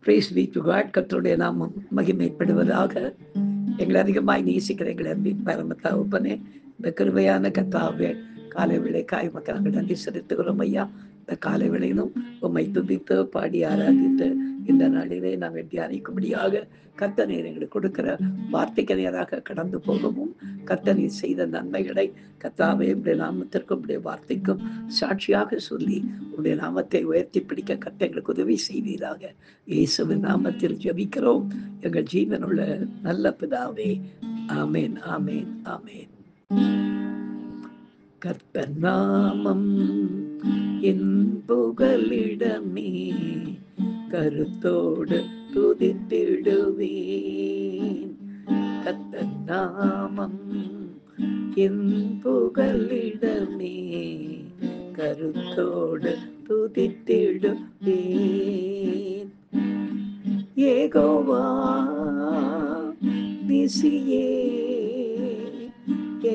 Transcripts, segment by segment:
Praise be to God. கர்த்தருடைய நாமம் மகிமைப்படுவதாக. எங்களை அதிகமாய் நேசிக்கிற எங்களை அன்பின் பரம தகப்பனே, இந்த கிருபையான கர்த்தாவே, காலை வேளைக்காய் மக்கள் நாங்கள் நன்றி செலுத்துகிறோம் ஐயா. இந்த காலை வேளையிலும் உம்மை துதித்து பாடி ஆராதித்து இந்த நாளிலே நாங்கள் தியானிக்கும்படியாக கர்த்தர் நீர் எங்களுக்கு கொடுக்கிற வார்த்தைக்கு நேராக கடந்து போகவும், கர்த்தர் நீர் செய்த நன்மைகளை கர்த்தாவே உடைய நாமத்திற்கும் உடைய வார்த்தைக்கும் சாட்சியாக சொல்லி உடைய நாமத்தை உயர்த்தி பிடிக்க கர்த்தர் எங்களுக்கு உதவி செய்வீராக. இயேசுவின் நாமத்தில் ஜெபிக்கிறோம் எங்கள் ஜீவனுள்ள நல்ல பிதாவே. ஆமேன், ஆமேன், ஆமேன். கர்த்தர் நாமம் என் புகலிடமே, கருத்தோடு துதித்திடுவேன். கர்த்தர் நாமம் என் புகலிடமே, கருத்தோடு துதித்திடுவேன். யெகோவா நிசியே,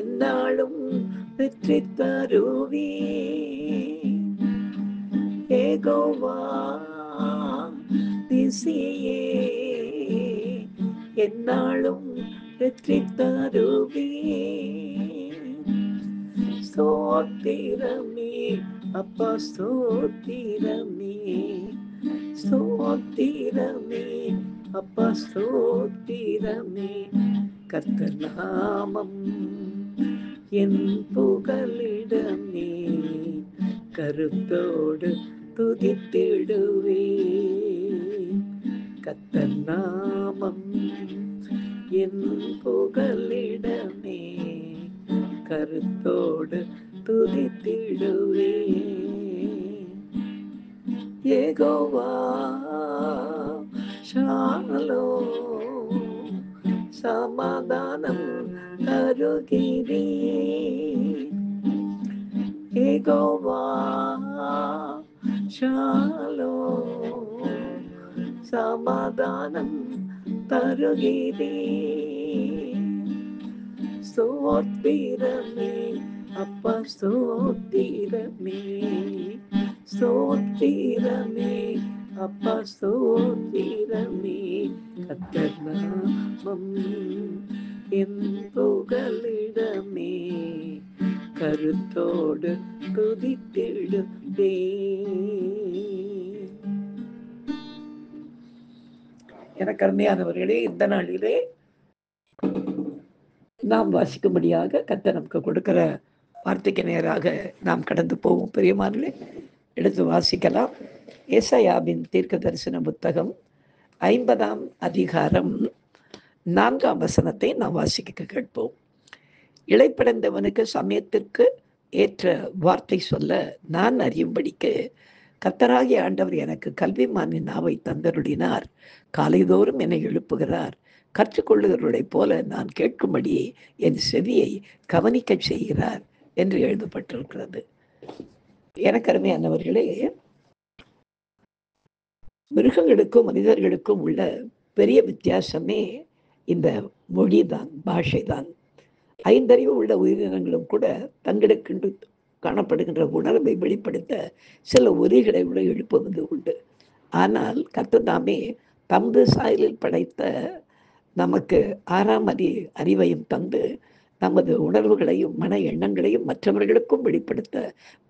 என்னாலும் வெற்றி தருவேன். யெகோவா நிசியே, என்னாலும் வெற்றி தருவேன். ஸ்தோத்திரமே அப்பா, ஸ்தோத்திரமே, ஸ்தோத்திரமே அப்பா, ஸ்தோத்திரமே. கர்த்தர் நாமம் என் புகலிடமே, கருத்தோடு துதித்திடுவேன். கர்த்தர் நாமம் என் புகலிடமே, கருத்தோடு துதித்திடுவேன். யெகோவா ஷாலோம், சமாதானம் தருகிறேன். யெகோவா ஷாலோம், சமாதானம் தருகிறேன். ஸ்தோத்திரமே அப்பா, ஸ்தோத்திரமே, ஸ்தோத்திரமே அப்பா, ஸ்தோத்திரமே. கர்த்தர் நாமம் என் புகலிடமே, கருத்தோடு துதித்திடுவேன். எனக்கு அருமையானவர்களே, இந்த நாளிலே நாம் வாசிக்கும்படியாக கர்த்தர் நமக்கு கொடுக்கிற வார்த்தைக்கு நேராக நாம் கடந்து போவோம். பிரியமானவர்களே, எடுத்து வாசிக்கலாம். ஏசாயாவின் தீர்க்க தரிசன புத்தகம் 50ஆம் அதிகாரம் 4ஆம் வசனத்தை நாம் வாசிக்க கேட்போம். இளைப்படைந்தவனுக்கு சமயத்திற்கு ஏற்ற வார்த்தை சொல்ல நான் அறியும்படிக்கு கர்த்தராகிய ஆண்டவர் எனக்கு கல்விமானின் நாவை தந்தருளினார். காலைதோறும் என்னை எழுப்புகிறார். கற்றுக்கொள்ளுகிறவர்களைப் போல நான் கேட்கும்படி என் செவியை கவனிக்க செய்கிறார் என்று எழுதப்பட்டிருக்கிறது. எனக்கு அருமையானவர்களே, மிருகங்களுக்கும் மனிதர்களுக்கும் உள்ள பெரிய வித்தியாசமே இந்த மொழிதான், பாஷைதான். ஐந்தறிவு உள்ள உயிரினங்களும் கூட தங்களுக்கு காணப்படுகின்ற உணர்வை வெளிப்படுத்த சில ஒலிகளை உள்ள எழுப்புவது உண்டு. ஆனால் கர்த்தர் தாமே தமது சாயலில் படைத்த நமக்கு 6ஆம் அறிவையும் தந்து நமது உணர்வுகளையும் மன எண்ணங்களையும் மற்றவர்களுக்கும் வெளிப்படுத்த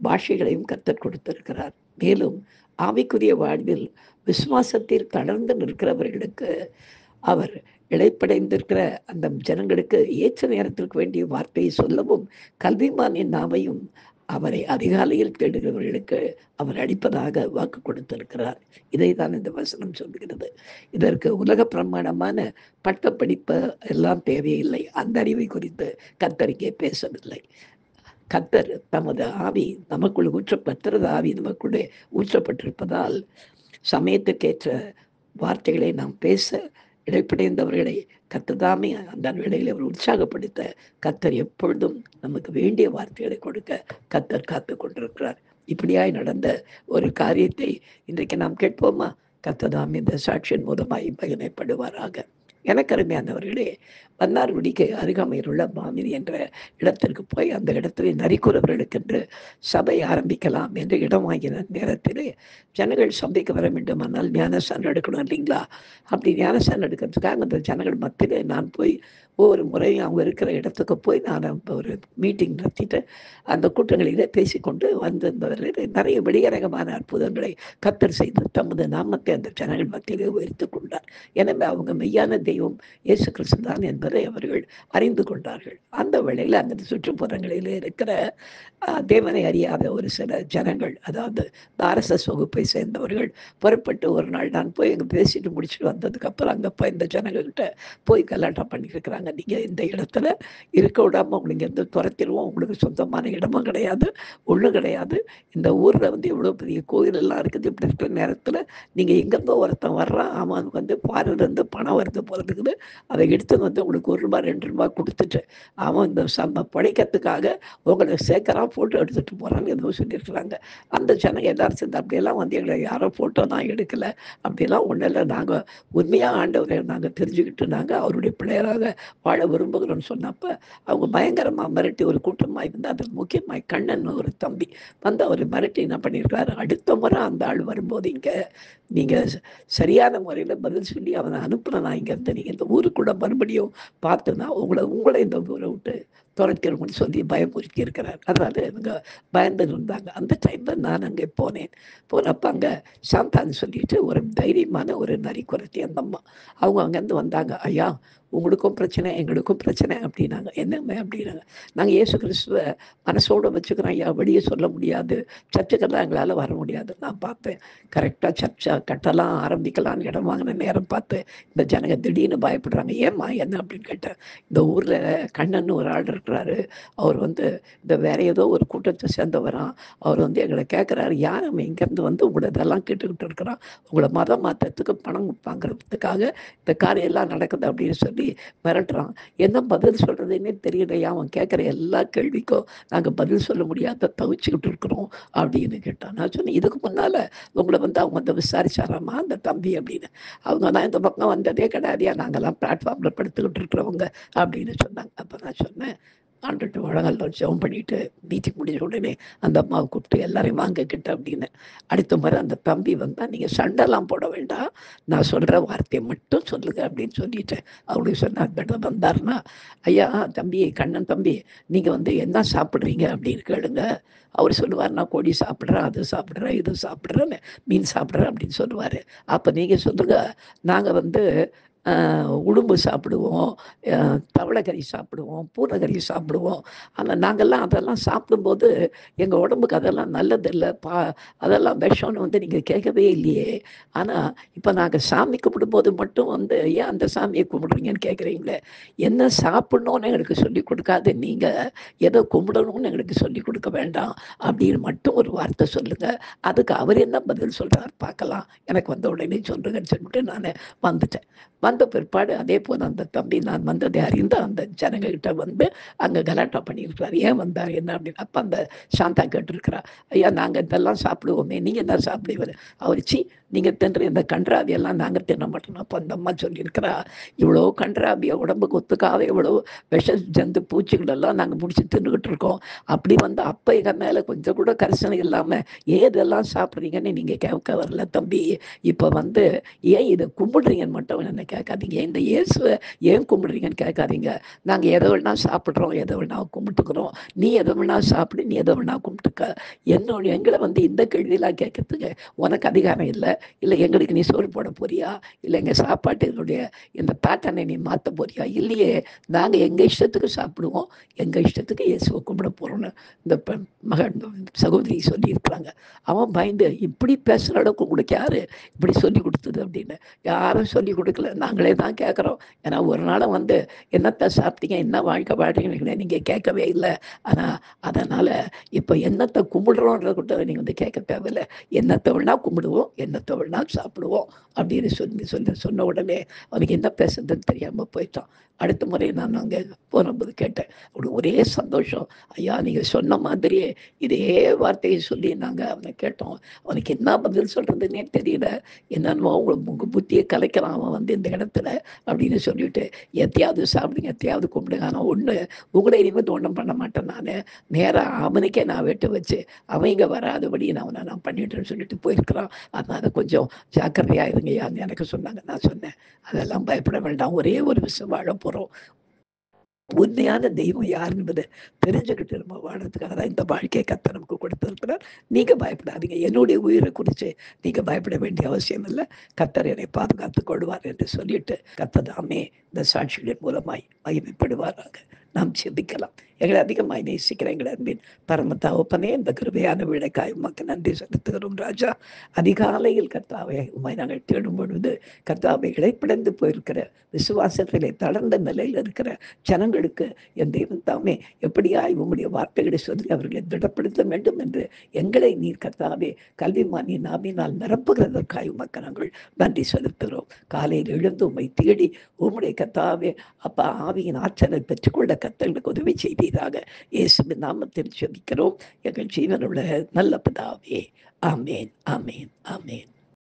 பாஷைகளையும் கர்த்தர் கொடுத்திருக்கிறார். மேலும் ஆவிக்குரிய வாழ்வில் விசுவாசத்தில் தளர்ந்து நிற்கிறவர்களுக்கு அவர் இளைப்படைந்திருக்கிற அந்த ஜனங்களுக்கு ஏற்ற நேரத்திற்கு வேண்டிய வார்த்தையை சொல்லவும் கல்விமானின் நாவையும் அவரை அதிகாலையில் தேடுகிறவர்களுக்கு அவர் அளிப்பதாக வாக்கு கொடுத்திருக்கிறார். இதை தான் இந்த வசனம் சொல்கிறது. இதற்கு உலக பிரமாணமான பட்டப்படிப்பு எல்லாம் தேவையில்லை. அந்த அறிவை குறித்து கர்த்தர் இங்கே பேசவில்லை. கர்த்தர் தமது ஆவி நமக்குள் ஊற்றப்பட்டிருந்த ஆவி நமக்குள்ளே ஊற்றப்பட்டிருப்பதால் சமயத்துக்கேற்ற வார்த்தைகளை நாம் பேச இடைப்படைந்தவர்களை கர்த்தர்தாமே அந்த வேளையில் அவர் உற்சாகப்படுத்த கர்த்தர் எப்பொழுதும் நமக்கு வேண்டிய வார்த்தைகளை கொடுக்க கர்த்தர் காத்து கொண்டிருக்கிறார். இப்படியாய் நடந்த ஒரு காரியத்தை இன்றைக்கு நாம் கேட்போமா? கர்த்தர்தாமே இந்த சாட்சியின் மூலமாய் மகிமைப்படுவாராக. எனக்கு அருமையானவர்களே, மன்னார்குடிக்கு அருகாமையில் உள்ள மாமினி என்ற இடத்திற்கு போய் அந்த இடத்திலே நரிக்குறவர்களுக்கென்று சபை ஆரம்பிக்கலாம் என்று இடம் வாங்கின நேரத்திலே ஜனங்கள் சபைக்கு வர வேண்டுமானால் ஞானஸ்தானம் எடுக்கணும் இல்லைங்களா? அப்படி ஞானஸ்தானம் எடுக்கிறதுக்காக அந்த ஜனங்கள் மத்தியிலே நான் போய் ஒவ்வொரு முறையும் அவங்க இருக்கிற இடத்துக்கு போய் நான் ஒரு மீட்டிங் நடத்திட்டு அந்த கூட்டங்களிலே பேசிக்கொண்டு வந்திருந்தவர்கள் நிறைய வெளியரங்கமான அற்புதங்களை கர்த்தர் செய்து தமது நாமத்தை அந்த ஜனங்கள் மத்தியிலே உயர்த்திக் கொண்டார். எனவே அவங்க மெய்யான தெய்வம் இயேசு கிறிஸ்து தான் என்பதை அவர்கள் அறிந்து கொண்டார்கள். அந்த வேளையில் அந்த சுற்றுப்புறங்களில் இருக்கிற தேவனை அறியாத ஒரு சில ஜனங்கள், அதாவது RSS வகுப்பை சேர்ந்தவர்கள் புறப்பட்டு ஒரு நாள் நான் போய் அங்கே பேசிட்டு முடிச்சுட்டு வந்ததுக்கப்புறம் அங்கே போய் இந்த ஜனங்கள்கிட்ட போய் கலாட்டா பண்ணியிருக்கிறாங்க. நீங்கள் இந்த இடத்துல இருக்க விடாமல் உங்களுக்கு எந்த துரத்திடுவோம், உங்களுக்கு சொந்தமான இடமும் கிடையாது, ஒன்றும் கிடையாது. இந்த ஊரில் வந்து இவ்வளோ பெரிய கோயிலெல்லாம் இருக்குது. இப்படி இருக்கிற நேரத்தில் நீங்கள் எங்கேருந்தோ ஒருத்தன் வர்றான், அவன் வந்து ஃபாரின்லேருந்து பணம் வருது போல இருக்குது, அதை எடுத்து வந்து உங்களுக்கு ₹1 2 கொடுத்துட்டு அவன் இந்த படைக்கிறதுக்காக உங்களை சேர்க்கறான், ஃபோட்டோ எடுத்துகிட்டு போகிறான்னு எதுவும் சொல்லியிருக்கிறாங்க. அந்த ஜனம் எல்லாரும் சேர்ந்து அப்படியெல்லாம் வந்து எங்களை யாரும் ஃபோட்டோ தான் எடுக்கலை, அப்படியெல்லாம் ஒன்றும் இல்லை, நாங்கள் உண்மையாக ஆண்டவரை நாங்கள் தெரிஞ்சுக்கிட்டு நாங்கள் அவருடைய பிள்ளையராக வாழ விரும்புகிறோம்னு சொன்னப்போ அவங்க பயங்கரமாக மிரட்டி ஒரு கூட்டமாக இருந்தால் அதில் முக்கியமாக கண்ணன் ஒரு தம்பி வந்து அவர் மிரட்டி என்ன பண்ணியிருக்காரு, அடுத்த முறை அந்த ஆள் வரும்போது இங்கே நீங்கள் சரியான முறையில் பதில் சொல்லி அவனை அனுப்புனா இங்கேருந்து நீங்கள் இந்த ஊருக்குள்ள மறுபடியும் பார்த்துனா உங்களை இந்த ஊரை விட்டு துரத்திடும்னு சொல்லி பயமுறுத்தி இருக்கிறார். அதனால இவங்க பயந்து இருந்தாங்க. அந்த டைமில் நான் அங்கே போனப்போ அங்கே சாந்தான்னு சொல்லிட்டு ஒரு தைரியமான ஒரு நரிக்குறத்தி அந்த அம்மா அவங்க அங்கேருந்து வந்தாங்க. ஐயா, உங்களுக்கும் பிரச்சனை எங்களுக்கும் பிரச்சனை அப்படின்னாங்க. என்னங்க அப்படின்னாங்க. நாங்கள் இயேசு கிறிஸ்துவை மனசோடு வச்சுக்கிறோம் ஐயா, வெளியே சொல்ல முடியாது, சர்ச்சுக்கெல்லாம் எங்களால் வர முடியாது. நான் பார்த்தேன் கரெக்டாக சர்ச்சை கட்டலாம் ஆரம்பிக்கலான்னு இடம் வாங்கின நேரம் பார்த்து இந்த ஜனங்க திடீர்னு பயப்படுறாங்க. ஏம்மா என்ன அப்படின்னு கேட்டேன். இந்த ஊரில் கண்ணன் ஒரு ஆள் இருக்கிறாரு, அவர் வந்து இந்த வேற ஏதோ ஒரு கூட்டத்தை சேர்ந்தவரான், அவர் வந்து எங்களை கேட்குறாரு, யார் நம்ம இங்கேருந்து வந்து உங்களை இதெல்லாம் கேட்டுக்கிட்டு இருக்கிறான், உங்களை மதம் மாற்றத்துக்கு பணம் வாங்குறதுக்காக இந்த காரியம் எல்லாம் நடக்குது அப்படின்னு சொல்லி மிரட்டுறான். என்ன பதில் சொல்றதுன்னே தெரியலையா, அவன் கேட்குற எல்லா கேள்விக்கும் நாங்கள் பதில் சொல்ல முடியாத தவிச்சுக்கிட்டு இருக்கிறோம் அப்படின்னு கேட்டான். நான் சொன்னேன், இதுக்கு முன்னால உங்களை வந்து அவங்க வந்து விசாரிச்சாராமா அந்த தம்பி அப்படின்னு. அவங்க தான் இந்த பக்கம் வந்ததே கிடையாதியா, நாங்கள்லாம் பிளாட்ஃபார்மில் படுத்துக்கிட்டு இருக்கிறவங்க அப்படின்னு சொன்னாங்க. அப்போ நான் சொன்னேன், ஆண்டுட்டு வழங்கல் ஜெபம் பண்ணிட்டு மீட்டிங் முடிஞ்ச உடனே அந்த அம்மாவை கூப்பிட்டு எல்லாரையும் வாங்கிக்கிட்ட அப்படின்னு. அடுத்த முறை அந்த தம்பி வந்தால் நீங்கள் சண்டைலாம் போட வேண்டாம், நான் சொல்கிற வார்த்தையை மட்டும் சொல்லுங்க அப்படின்னு சொல்லிட்டேன். அவங்களுக்கு சொன்ன அந்த வந்தாருன்னா, ஐயா தம்பி, கண்ணன் தம்பி, நீங்கள் வந்து என்ன சாப்பிட்றீங்க அப்படின்னு கேளுங்க. அவர் சொல்லுவார், நான் கோழி சாப்பிட்றேன், அது சாப்பிட்றேன், இது சாப்பிட்றேன்னு, மீன் சாப்பிட்றேன் அப்படின்னு சொல்லுவார். அப்போ நீங்கள் சொல்லுங்கள், நாங்கள் வந்து உடும்பு சாப்பிடுவோம், தவளைக்கறி சாப்பிடுவோம், பூனைக்கறி சாப்பிடுவோம். ஆனால் நாங்கள்லாம் அதெல்லாம் சாப்பிடும்போது எங்கள் உடம்புக்கு அதெல்லாம் நல்லதில்லை, அதெல்லாம் விஷம்னு வந்து நீங்கள் கேட்கவே இல்லையே. ஆனால் இப்போ நாங்கள் சாமி கும்பிடும்போது மட்டும் வந்து ஏன் அந்த சாமியை கும்பிடுறீங்கன்னு கேட்குறீங்களே. என்ன சாப்பிட்ணுன்னு எங்களுக்கு சொல்லிக் கொடுக்காது, நீங்கள் எதை கும்பிடணும்னு எங்களுக்கு சொல்லிக் கொடுக்க வேண்டாம் அப்படின்னு மட்டும் ஒரு வார்த்தை சொல்லுங்கள். அதுக்கு அவர் என்ன பதில் சொல்கிறார் பார்க்கலாம், எனக்கு வந்த உடனே சொல்லுங்கன்னு சொல்லிட்டு நான் வந்துட்டேன். வந்த பிற்பாடு அதே போல் அந்த தம்பி நான் வந்ததை அறிந்து அந்த ஜனங்கள்கிட்ட வந்து அங்கே கலாட்டா பண்ணியிருக்கிறார். ஏன் வந்தார் என்ன அப்படின்னு. அப்போ அந்த சாந்தா கேட்டிருக்கிறா, ஐயா நாங்கள் இதெல்லாம் சாப்பிடுவோமே, நீங்கள் என்ன சாப்பிடுவார். அவர் நீங்கள் தின்ற இந்த கன்றாவியெல்லாம் நாங்கள் தின்ன மாட்டோம். அப்போ அந்த அம்மா சொல்லியிருக்கிறா, இவ்வளோ கன்றாவியை உடம்புக்கு ஒத்துக்காத இவ்வளோ விஷ ஜந்து பூச்சிகளெல்லாம் நாங்கள் முடிச்சு தின்னுக்கிட்டு இருக்கோம். அப்படி வந்து அப்போ எங்கள் மேலே கொஞ்சம் கூட கரிசனை இல்லாமல் ஏதெல்லாம் சாப்பிட்றீங்கன்னு நீங்கள் கேட்க வரல தம்பி. இப்போ வந்து ஏன் இதை கும்பிடுறீங்கன்னு மட்டும் என்ன கேட்காதீங்க, இந்த இயேசுவை ஏன் கும்பிடுறீங்கன்னு கேட்காதீங்க. நாங்கள் எதை வேணா சாப்பிட்றோம், எதை வேணா கும்பிட்டுக்கிறோம், நீ எதை வேணா சாப்பிடு, நீ எதை வேணா கும்பிட்டுக்க. எங்களை வந்து இந்த கேள்வியெல்லாம் கேட்கறதுக்கு உனக்கு அதிகாரம் இல்லை. இல்லை எங்களுக்கு நீ சோறு போட போறியா, இல்லை எங்கள் சாப்பாட்டினுடைய இந்த பேட்டர்னை நீ மாற்ற போறியா. இல்லையே, நாங்கள் எங்கள் இஷ்டத்துக்கு சாப்பிடுவோம், எங்கள் இஷ்டத்துக்கு இயேசுவை கும்பிட போகிறோன்னு இந்த மகன் சகோதரி சொல்லியிருக்கிறாங்க. அவன் பயந்து, இப்படி பேசுகிற அளவுக்கு உங்களுக்கு யார் இப்படி சொல்லி கொடுத்தது அப்படின்னு. யாரும் சொல்லி கொடுக்கல, நாங்களே தான் கேட்குறோம். ஏன்னா ஒரு நாளும் வந்து என்னத்தை சாப்பிட்டீங்க, என்ன வாழ்க்கை வாழ்றீங்க நீங்கள் கேட்கவே இல்லை. ஆனால் அதனால் இப்போ என்னத்தை கும்பிடுறோன்ற கூட நீங்கள் வந்து கேட்க தேவையில்லை. என்னத்தை வேணா கும்பிடுவோம், என்னத்தை வேணா சாப்பிடுவோம் அப்படின்னு சொன்ன உடனே அவனுக்கு என்ன பேசுறதுன்னு தெரியாமல் போயிட்டான். அடுத்த முறை நான் அங்கே போகும்போது கேட்டேன், அவனுக்கு ஒரே சந்தோஷம். ஐயா நீங்கள் சொன்ன மாதிரியே இதே வார்த்தையை சொல்லி நாங்கள் அவனை கேட்டோம், அவனுக்கு என்ன பதில் சொல்கிறதுன்னே தெரியல. என்னென்னமோ உங்கள் புத்தியை கலைக்கிறான் அவன் வந்து இந்த இடத்துல அப்படின்னு சொல்லிட்டு எத்தையாவது சாப்பிடுங்க, எத்தையாவது கும்பிடுங்க. ஆனால் ஒன்று, உங்களை இனிமேல் ஒன்றும் பண்ண மாட்டேன். நான் நேராக அவனுக்கே நான் வெட்டு வச்சு அவங்க வராதபடி நான் பண்ணிட்டேன்னு சொல்லிட்டு போயிருக்கிறான். அதனால கொஞ்சம் ஜாக்கிரதையாக இருங்கய்யான்னு எனக்கு சொன்னாங்க. நான் சொன்னேன், அதெல்லாம் பயப்பட வேண்டாம், ஒரே ஒரு விஷயம் வாழ போகிறோம். உண்மையான தெய்வம் யார் என்பதை தெரிஞ்சுக்கிட்டு நம்ம வாழறதுக்காக தான் இந்த வாழ்க்கையை கர்த்தர் நமக்கு கொடுத்திருக்கிறார். நீங்க பயப்படாதீங்க. என்னுடைய உயிரை குறித்து நீங்க பயப்பட வேண்டிய அவசியம் இல்லை. கர்த்தர் என்னை பாதுகாத்துக் கொள்வார் என்று சொல்லிட்டு கர்த்தர் தாமே இந்த சாட்சிகளின் மூலமாய் மகிமைப்படுவாராக. நாம் சிந்திக்கலாம். எங்களை அதிகமாய் நேசிக்கிற எங்களை அன்பின் பரம தகப்பனே, இந்த கிருபையான விடைக்காய் உமக்கு நன்றி செலுத்துகிறோம் ராஜா. அதிகாலையில் கர்த்தாவே உம்மை நாங்கள் தேடும் பொழுது கர்த்தாவை இழைப்பிழந்து போயிருக்கிற விசுவாசத்திலே தளர்ந்த நிலையில் இருக்கிற ஜனங்களுக்கு என் தெய்வம் தாமே எப்படியாய் உம்முடைய வார்த்தைகளை சொல்லி அவர்களை திடப்படுத்த வேண்டும் என்று எங்களை நீர் கர்த்தாவே கல்விமானி நாவினால் நிரப்புகிறதற்காய் உமக்கு நாங்கள் நன்றி செலுத்துகிறோம். காலையில் எழுந்து உம்மை தேடி உம்முடைய கர்த்தாவே அப்பா ஆவியின் ஆற்றலை பெற்றுக்கொள்ள கர்த்தர்களுக்கு உதவி செய்தீராக. இயேசுவின் நாமத்தில் ஜெபிக்கிறோம் எங்கள் ஜீவனுள்ள நல்ல பிதாவே. ஆமேன், ஆமேன், ஆமேன்.